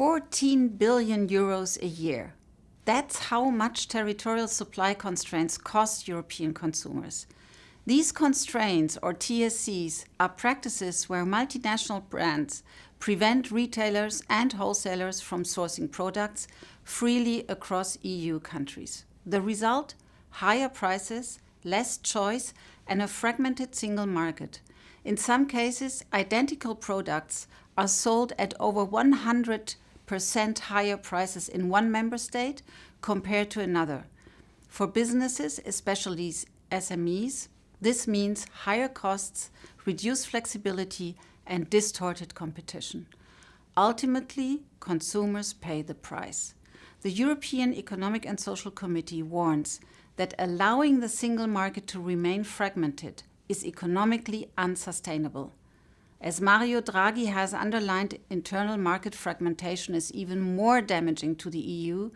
14 billion euros a year. That's how much territorial supply constraints cost European consumers. These constraints, or TSCs, are practices where multinational brands prevent retailers and wholesalers from sourcing products freely across EU countries. The result? Higher prices, less choice, and a fragmented single market. In some cases, identical products are sold at over 100% higher prices in one member state compared to another. For businesses, especially SMEs, this means higher costs, reduced flexibility, and distorted competition. Ultimately, consumers pay the price. The European Economic and Social Committee warns that allowing the single market to remain fragmented is economically unsustainable. As Mario Draghi has underlined, internal market fragmentation is even more damaging to the EU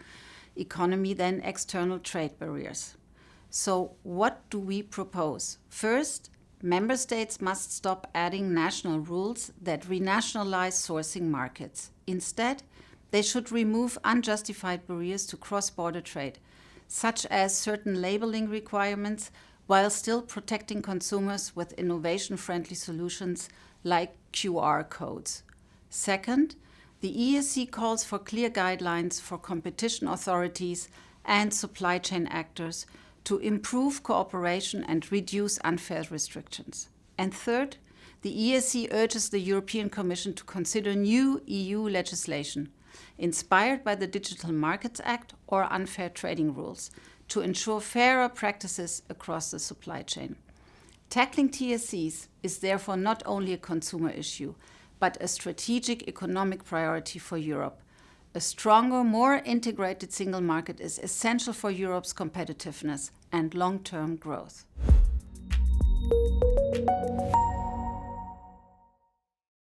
economy than external trade barriers. So what do we propose? First, member states must stop adding national rules that renationalise sourcing markets. Instead, they should remove unjustified barriers to cross-border trade, such as certain labeling requirements, while still protecting consumers with innovation-friendly solutions like QR codes. Second, the ESC calls for clear guidelines for competition authorities and supply chain actors to improve cooperation and reduce unfair restrictions. And third, the ESC urges the European Commission to consider new EU legislation, inspired by the Digital Markets Act or unfair trading rules, to ensure fairer practices across the supply chain. Tackling TSCs is therefore not only a consumer issue, but a strategic economic priority for Europe. A stronger, more integrated single market is essential for Europe's competitiveness and long-term growth.